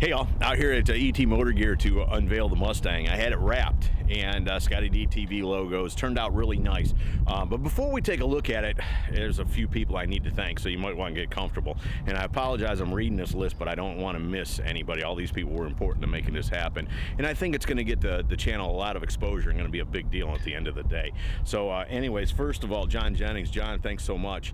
Hey all, out here at ET Motor Gear to unveil the Mustang. I had it wrapped, and ScottieDTV logos turned out really nice. But before we take a look at it, there's a few people I need to thank, so you might want to get comfortable. And I apologize, I'm reading this list, but I don't want to miss anybody. All these people were important to making this happen. And I think it's going to get the channel a lot of exposure and going to be a big deal at the end of the day. So anyways, first of all, Jennings. John, thanks so much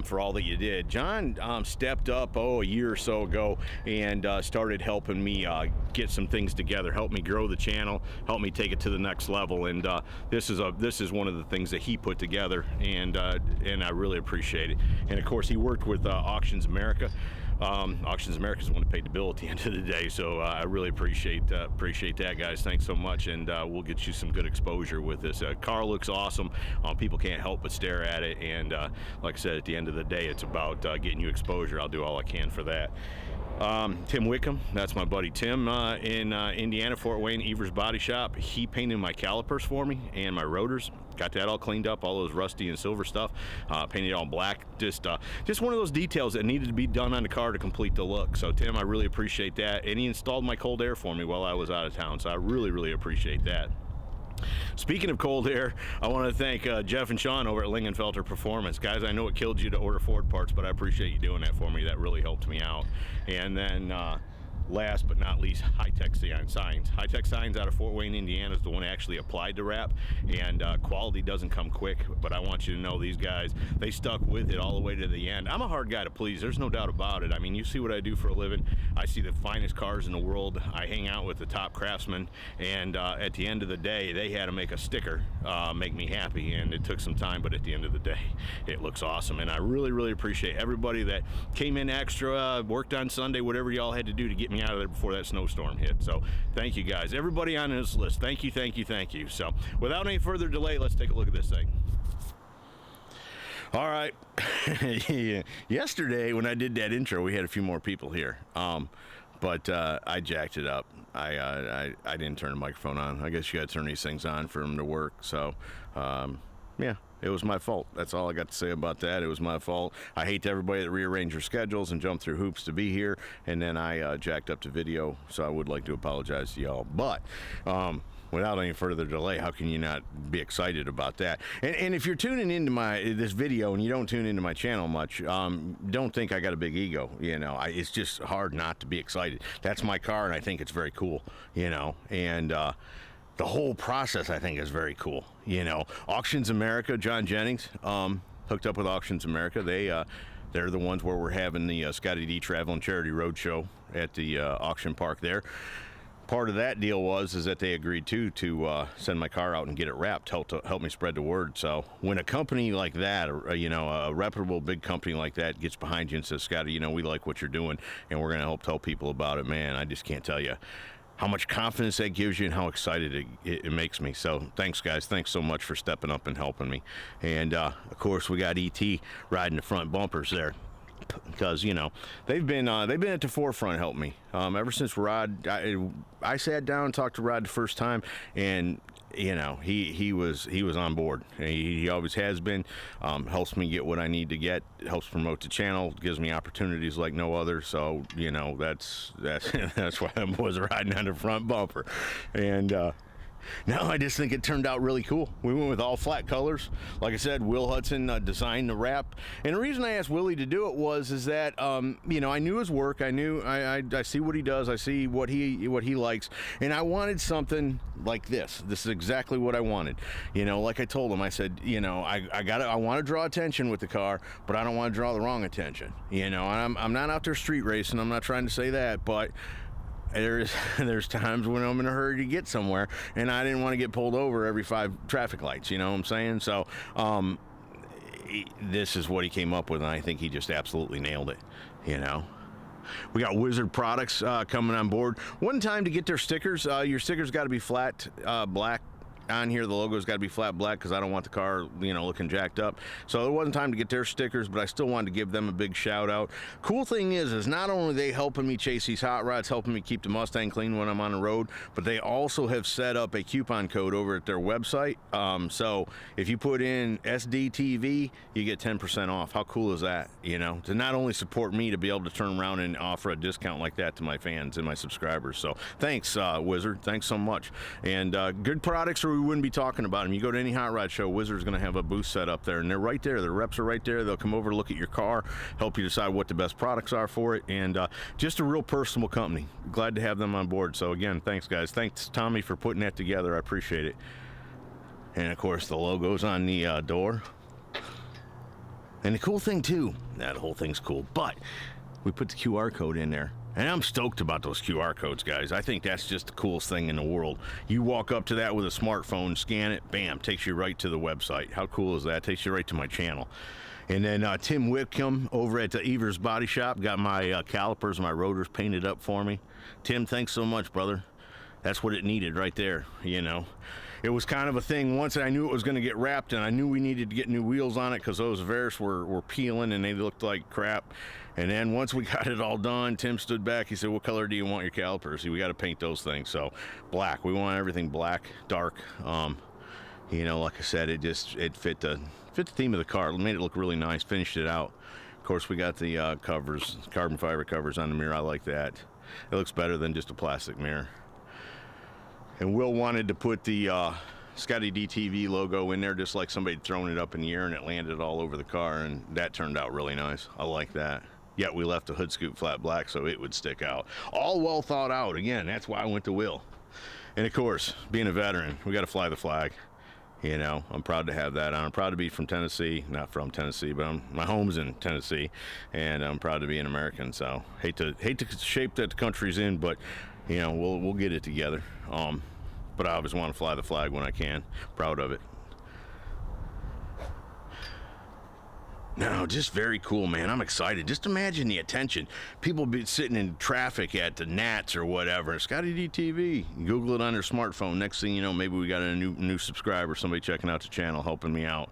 for all that you did. John stepped up, a year or so ago, and started helping me get some things together, help me grow the channel, help me take it to the next level. And this is one of the things that he put together, and I really appreciate it. And of course, he worked with Auctions America. Auctions America is the one that paid the bill at the end of the day, so I really appreciate that, guys. Thanks so much, and we'll get you some good exposure with this. Car looks awesome. People can't help but stare at it, and like I said, at the end of the day, it's about getting you exposure. I'll do all I can for that. Tim Wickham, that's my buddy Tim in Indiana, Fort Wayne, Evers Body Shop. He painted my calipers for me and my rotors. Got that all cleaned up, all those rusty and silver stuff, painted it all black. Just one of those details that needed to be done on the car to complete the look. So Tim, I really appreciate that. And he installed my cold air for me while I was out of town, so I really appreciate that. Speaking of cold air, I want to thank Jeff and Sean over at Lingenfelter Performance. Guys, I know it killed you to order Ford parts, but I appreciate you doing that for me. That really helped me out. And then last but not least, High-Tech Signs. High-Tech Signs out of Fort Wayne, Indiana is the one that actually applied to wrap, and quality doesn't come quick, but I want you to know these guys, they stuck with it all the way to the end. I'm a hard guy to please, there's no doubt about it. I mean, you see what I do for a living. I see the finest cars in the world. I hang out with the top craftsmen, and at the end of the day, they had to make a sticker make me happy, and it took some time, but at the end of the day, it looks awesome. And I really appreciate everybody that came in extra, worked on Sunday, whatever y'all had to do to get me out of there before that snowstorm hit. So thank you guys, everybody on this list. Thank you. So without any further delay, let's take a look at this thing. All right. Yesterday when I did that intro, we had a few more people here, but I jacked it up. I didn't turn the microphone on. I guess you gotta turn these things on for them to work. So yeah, it was my fault. That's all I got to say about that. It was my fault. I hate everybody that rearranged their schedules and jumped through hoops to be here, and then I jacked up the video, so I would like to apologize to y'all. But without any further delay, how can you not be excited about that? And if you're tuning into this video and you don't tune into my channel much, don't think I got a big ego. You know, it's just hard not to be excited. That's my car, and I think it's very cool, you know, and the whole process, I think, is very cool. You know, Auctions America, John Jennings, hooked up with Auctions America. They're the ones where we're having the ScottieD Travel and Charity Roadshow at the auction park there. Part of that deal is that they agreed to send my car out and get it wrapped, help me spread the word. So when a company like that, or, you know, a reputable big company like that gets behind you and says, Scotty, you know, we like what you're doing, and we're going to help tell people about it, man, I just can't tell you how much confidence that gives you and how excited it makes me. So thanks, guys. Thanks so much for stepping up and helping me. And of course, we got ET riding the front bumpers there, because you know they've been at the forefront helping me ever since Rod. I sat down and talked to Rod the first time, and you know he was on board. He always has been. Helps me get what I need to get, helps promote the channel, gives me opportunities like no other. So you know that's why I was riding on the front bumper. And no, I just think it turned out really cool. We went with all flat colors. Like I said, Will Hudson designed the wrap. And the reason I asked Willie to do it is that, you know, I knew his work. I knew, I see what he does. I see what he likes. And I wanted something like this. This is exactly what I wanted. You know, like I told him, I said, you know, I want to draw attention with the car, but I don't want to draw the wrong attention. You know, I'm not out there street racing. I'm not trying to say that, but there's times when I'm in a hurry to get somewhere, and I didn't want to get pulled over every 5 traffic lights, you know what I'm saying? So this is what he came up with, and I think he just absolutely nailed it, you know. We got Wizard Products coming on board. One time to get their stickers, your stickers got to be flat black on here, the logo's got to be flat black because I don't want the car, looking jacked up. So it wasn't time to get their stickers, but I still wanted to give them a big shout out. Cool thing is not only are they helping me chase these hot rods, helping me keep the Mustang clean when I'm on the road, but they also have set up a coupon code over at their website. So if you put in SDTV, you get 10% off. How cool is that? To not only support me, to be able to turn around and offer a discount like that to my fans and my subscribers. So thanks, Wizard. Thanks so much. And good products, or we wouldn't be talking about them. You go to any hot rod show, Wizard's going to have a booth set up there, and they're right there. The reps are right there. They'll come over, look at your car, help you decide what the best products are for it, and just a real personal company. Glad to have them on board. So again, thanks, guys. Thanks, Tommy, for putting that together. I appreciate it. And of course, the logo's on the door. And the cool thing too, that whole thing's cool, but we put the QR code in there. And I'm stoked about those QR codes, guys. I think that's just the coolest thing in the world. You walk up to that with a smartphone, scan it, bam, takes you right to the website. How cool is that? Takes you right to my channel. And then Tim Whitcomb over at the Evers Body Shop got my calipers, my rotors painted up for me. Tim, thanks so much, brother. That's what it needed right there, It was kind of a thing once I knew it was going to get wrapped, and I knew we needed to get new wheels on it because those Veris were peeling and they looked like crap. And then once we got it all done, Tim stood back. He said, "What color do you want your calipers?" We got to paint those things. So black. We want everything black, dark. Like I said, it fit the theme of the car. It made it look really nice. Finished it out. Of course, we got the covers, carbon fiber covers on the mirror. I like that. It looks better than just a plastic mirror. And Will wanted to put the ScottieDTV logo in there, just like somebody had thrown it up in the air and it landed all over the car, and that turned out really nice. I like that. Yet we left the hood scoop flat black so it would stick out. All well thought out. Again, that's why I went to Will. And of course, being a veteran, we got to fly the flag. I'm proud to have that on. I'm proud to be from Tennessee. Not from Tennessee, but my home's in Tennessee, and I'm proud to be an American. So hate to shape that the country's in, but we'll get it together. But I always want to fly the flag when I can. Proud of it. No, just very cool, man. I'm excited. Just imagine the attention. People be sitting in traffic at the Nats or whatever. ScottieDTV. Google it on their smartphone. Next thing you know, maybe we got a new subscriber, somebody checking out the channel, helping me out.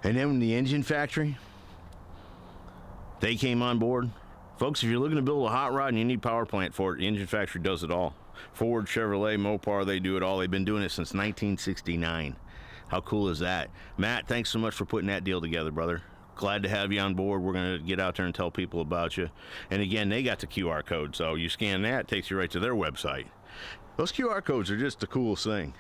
And then the engine factory, they came on board. Folks, if you're looking to build a hot rod and you need power plant for it, the engine factory does it all. Ford, Chevrolet, Mopar, they do it all. They've been doing it since 1969. How cool is that? Matt, thanks so much for putting that deal together, brother. Glad to have you on board. We're going to get out there and tell people about you. And again, they got the QR code, so you scan that, it takes you right to their website. Those QR codes are just the coolest thing.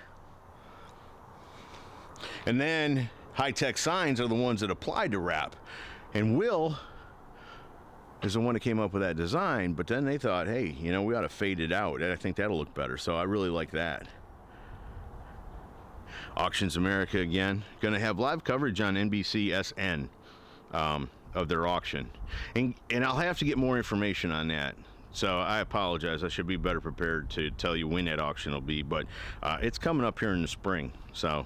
And then high-tech signs are the ones that apply to wrap. And Will is the one that came up with that design, but then they thought, hey, we ought to fade it out. I think that'll look better, so I really like that. Auctions America again, going to have live coverage on NBCSN of their auction, and I'll have to get more information on that. So I apologize. I should be better prepared to tell you when that auction will be, but it's coming up here in the spring. So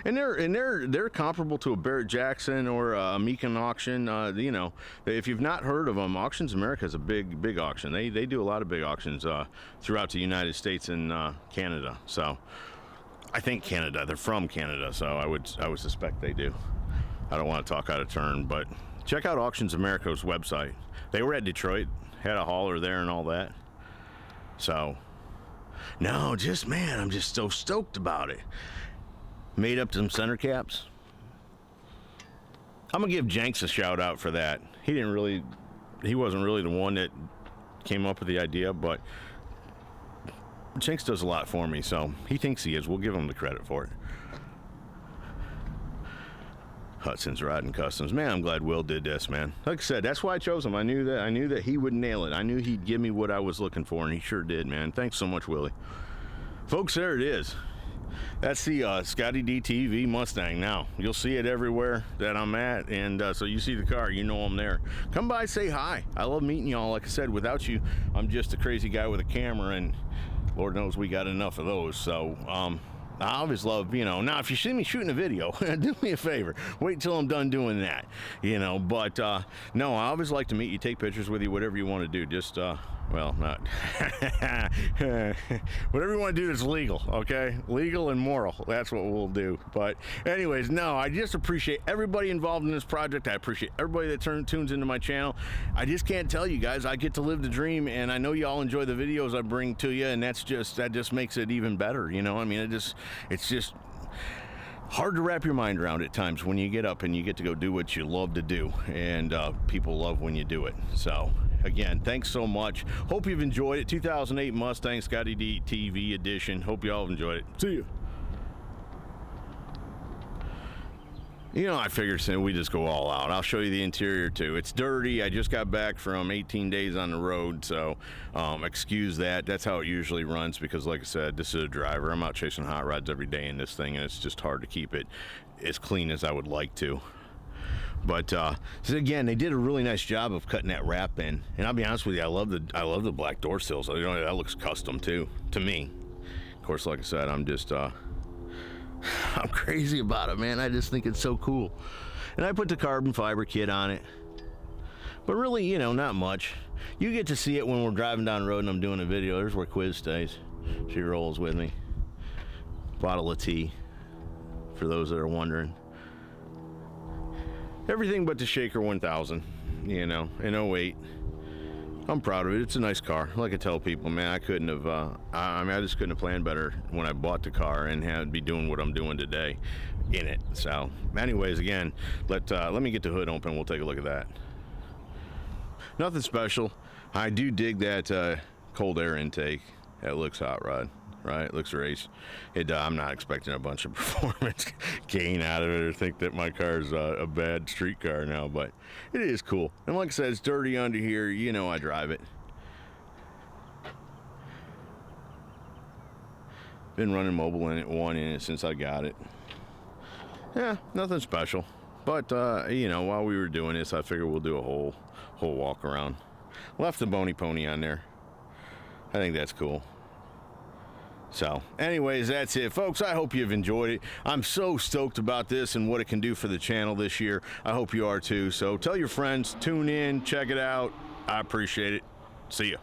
and they're comparable to a Barrett Jackson or a Meekin auction. If you've not heard of them, Auctions America is a big auction. They do a lot of big auctions throughout the United States and Canada. So. I think Canada. They're from Canada, so I would suspect they do. I don't want to talk out of turn, but check out Auctions America's website. They were at Detroit, had a hauler there and all that. So, no, man, I'm just so stoked about it. Made up some center caps. I'm gonna give Jenks a shout out for that. He wasn't really the one that came up with the idea, but Jenks does a lot for me, so he thinks he is. We'll give him the credit for it. Hudson's Riding Customs. Man, I'm glad Will did this, man. Like I said, that's why I chose him. I knew that he would nail it. I knew he'd give me what I was looking for, and he sure did, man. Thanks so much, Willie. Folks, there it is. That's the ScottieDTV Mustang. Now, you'll see it everywhere that I'm at, and so you see the car, you know I'm there. Come by, say hi. I love meeting y'all. Like I said, without you, I'm just a crazy guy with a camera, and Lord knows we got enough of those. So I always love, now if you see me shooting a video, do me a favor, wait till I'm done doing that, but no, I always like to meet you, take pictures with you, whatever you want to do. Just Well, not whatever you want to do that's legal, okay? Legal and moral. That's what we'll do. But anyways, no, I just appreciate everybody involved in this project. I appreciate everybody that tunes into my channel. I just can't tell you guys, I get to live the dream, and I know y'all enjoy the videos I bring to you, and that just makes it even better, you know? I mean, it's just hard to wrap your mind around at times when you get up and you get to go do what you love to do, and people love when you do it. So again, thanks so much. Hope you've enjoyed it. 2008 Mustang ScottieDTV edition. Hope y'all have enjoyed it. See you. You know, I figured we just go all out. I'll show you the interior too. It's dirty. I just got back from 18 days on the road, so excuse that. That's how it usually runs because, like I said, this is a driver. I'm out chasing hot rods every day in this thing, and it's just hard to keep it as clean as I would like to. But so again, they did a really nice job of cutting that wrap in, and I'll be honest with you, I love the black door sills. You know, that looks custom too to me. Of course, like I said, I'm just I'm crazy about it, man. I just think it's so cool. And I put the carbon fiber kit on it, but really, you know, not much. You get to see it when we're driving down the road and I'm doing a video. There's where Quiz stays. She rolls with me. Bottle of tea, for those that are wondering. Everything but the Shaker 1000, you know, in 08. I'm proud of it. It's a nice car. Like I tell people, man, I couldn't have, I mean, I just couldn't have planned better when I bought the car and had be doing what I'm doing today in it. So anyways, again, let me get the hood open. We'll take a look at that. Nothing special. I do dig that cold air intake. That looks hot rod, right? It looks race. I'm not expecting a bunch of performance gain out of it or think that my car's a bad street car now, but it is cool. And like I said, it's dirty under here. You know I drive it. Been running mobile in it, one in it since I got it. Yeah, nothing special. But, you know, while we were doing this, I figured we'll do a whole walk around. Left the bony pony on there. I think that's cool. So anyways, that's it, folks. I hope you've enjoyed it. I'm so stoked about this and what it can do for the channel this year. I hope you are too. So tell your friends, tune in, check it out. I appreciate it. See ya.